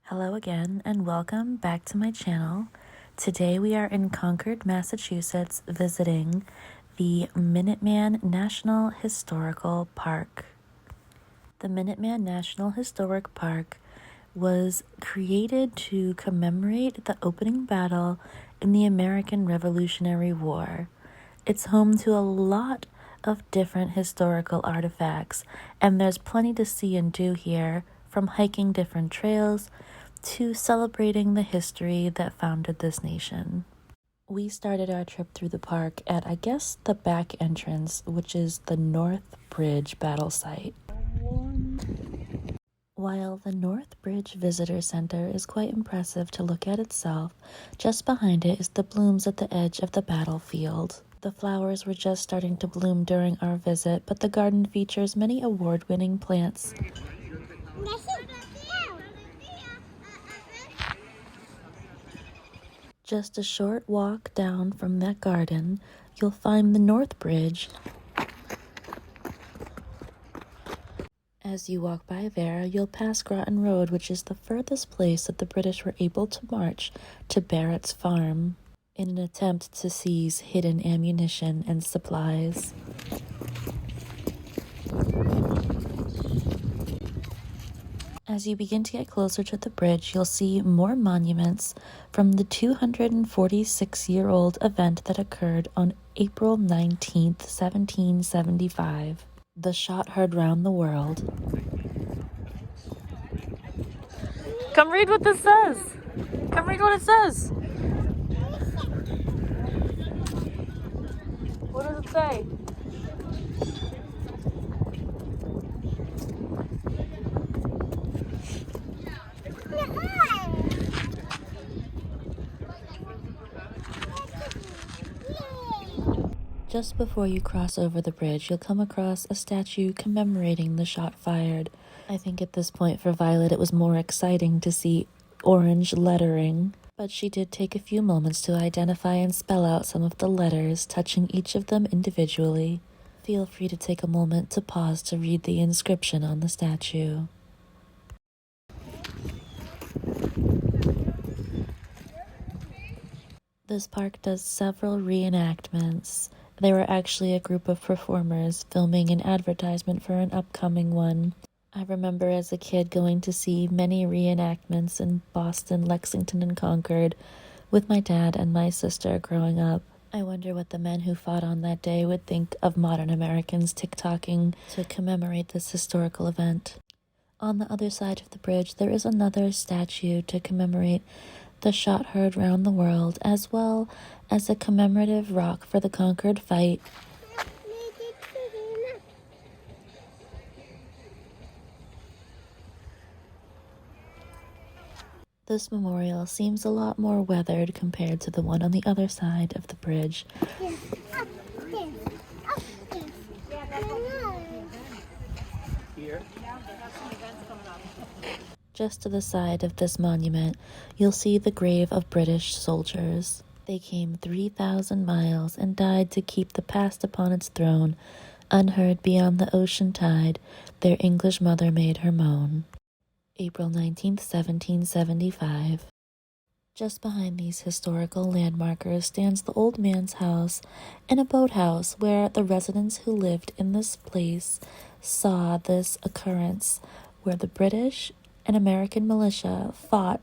Hello again and welcome back to my channel. Today we are in Concord, Massachusetts visiting the Minuteman National Historical Park. The Minuteman National Historic Park was created to commemorate the opening battle in the American Revolutionary War. It's home to a lot of different historical artifacts, and there's plenty to see and do here, from hiking different trails to celebrating the history that founded this nation. We started our trip through the park at, I guess, the back entrance, which is the North Bridge battle site. While the North Bridge Visitor Center is quite impressive to look at itself, just behind it is the blooms at the edge of the battlefield. The flowers were just starting to bloom during our visit, but the garden features many award-winning plants. Just a short walk down from that garden, you'll find the North Bridge. As you walk by there, you'll pass Groton Road, which is the furthest place that the British were able to march to Barrett's farm in an attempt to seize hidden ammunition and supplies. As you begin to get closer to the bridge, you'll see more monuments from the 246-year-old event that occurred on April 19th, 1775. The shot heard round the world. Come read what this says. Come read what it says. What does it say? Just before you cross over the bridge, you'll come across a statue commemorating the shot fired. I think at this point for Violet it was more exciting to see orange lettering, but she did take a few moments to identify and spell out some of the letters, touching each of them individually. Feel free to take a moment to pause to read the inscription on the statue. This park does several reenactments. They were actually a group of performers filming an advertisement for an upcoming one. I remember as a kid going to see many reenactments in Boston, Lexington, and Concord with my dad and my sister growing up. I wonder what the men who fought on that day would think of modern Americans TikToking to commemorate this historical event. On the other side of the bridge, there is another statue to commemorate the shot heard round the world, as well as a commemorative rock for the Concord fight. This memorial seems a lot more weathered compared to the one on the other side of the bridge. Just to the side of this monument, you'll see the grave of British soldiers. They came 3,000 miles and died to keep the past upon its throne. Unheard beyond the ocean tide, their English mother made her moan. April 19th, 1775. Just behind these historical landmarkers stands the old man's house and a boathouse where the residents who lived in this place saw this occurrence, where the British and American militia fought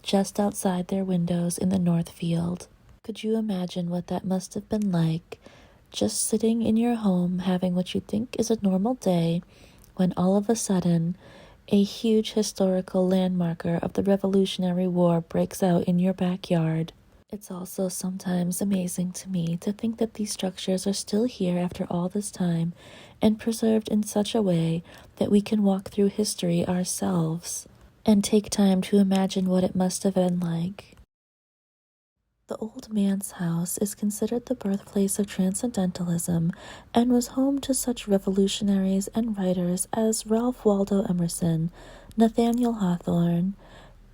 just outside their windows in the North Field. Could you imagine what that must have been like, just sitting in your home having what you think is a normal day, when all of a sudden a huge historical landmarker of the Revolutionary War breaks out in your backyard? It's also sometimes amazing to me to think that these structures are still here after all this time and preserved in such a way that we can walk through history ourselves and take time to imagine what it must have been like. The old man's house is considered the birthplace of Transcendentalism and was home to such revolutionaries and writers as Ralph Waldo Emerson, Nathaniel Hawthorne,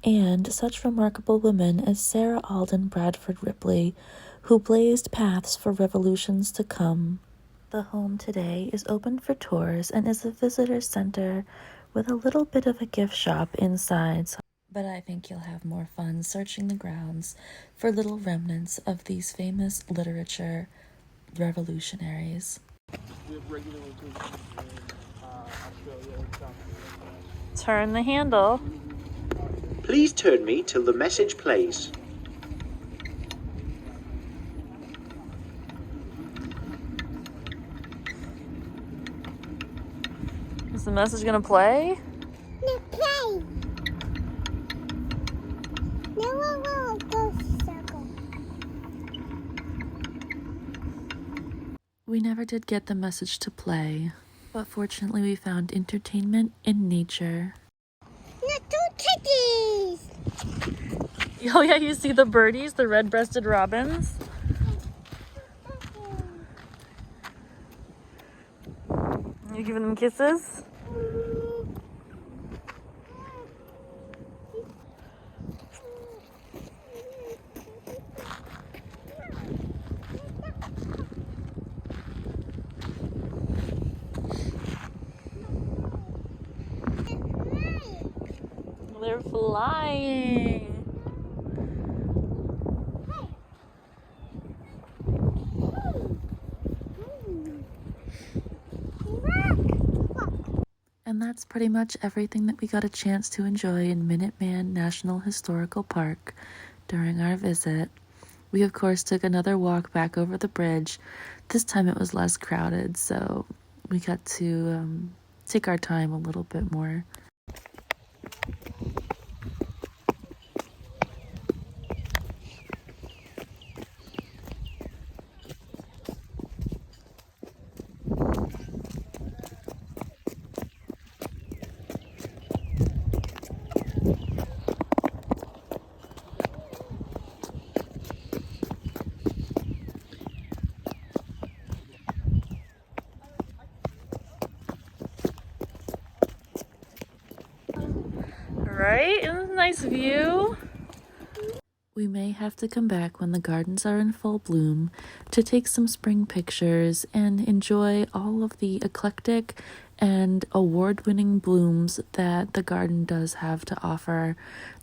and such remarkable women as Sarah Alden Bradford Ripley, who blazed paths for revolutions to come. The home today is open for tours and is a visitor center with a little bit of a gift shop inside. But I think you'll have more fun searching the grounds for little remnants of these famous literature revolutionaries. We have regular locations in Australia and South America. Turn the handle. Please turn me till the message plays. Is the message gonna play? No, play. No, go circle. We never did get the message to play, but fortunately we found entertainment in nature. No, two kitties. Oh yeah, you see the birdies, the red-breasted robins? You giving them kisses? They're flying. And that's pretty much everything that we got a chance to enjoy in Minuteman National Historical Park during our visit. We, of course, took another walk back over the bridge. This time it was less crowded, so we got to take our time a little bit more. Right? Isn't it a nice view? We may have to come back when the gardens are in full bloom to take some spring pictures and enjoy all of the eclectic and award-winning blooms that the garden does have to offer.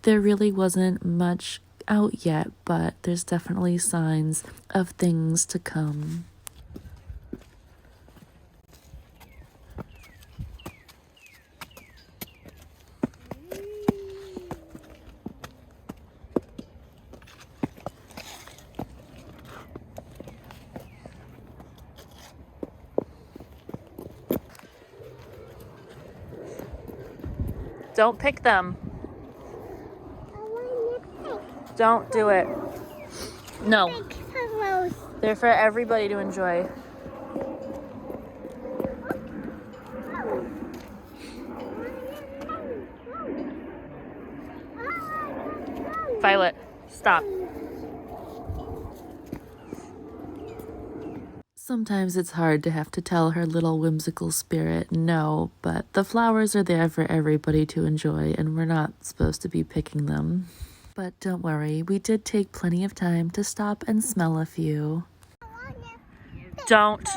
There really wasn't much out yet, but there's definitely signs of things to come. Don't pick them. Don't do it. No. They're for everybody to enjoy. Violet, stop. Sometimes it's hard to have to tell her little whimsical spirit no, but the flowers are there for everybody to enjoy, and we're not supposed to be picking them. But don't worry, we did take plenty of time to stop and smell a few. Don't.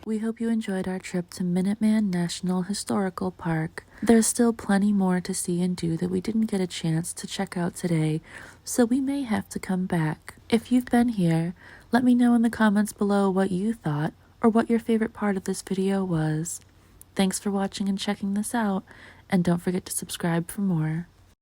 We hope you enjoyed our trip to Minuteman National Historical Park. There's still plenty more to see and do that we didn't get a chance to check out today, so we may have to come back. If you've been here, let me know in the comments below what you thought or what your favorite part of this video was. Thanks for watching and checking this out, and don't forget to subscribe for more.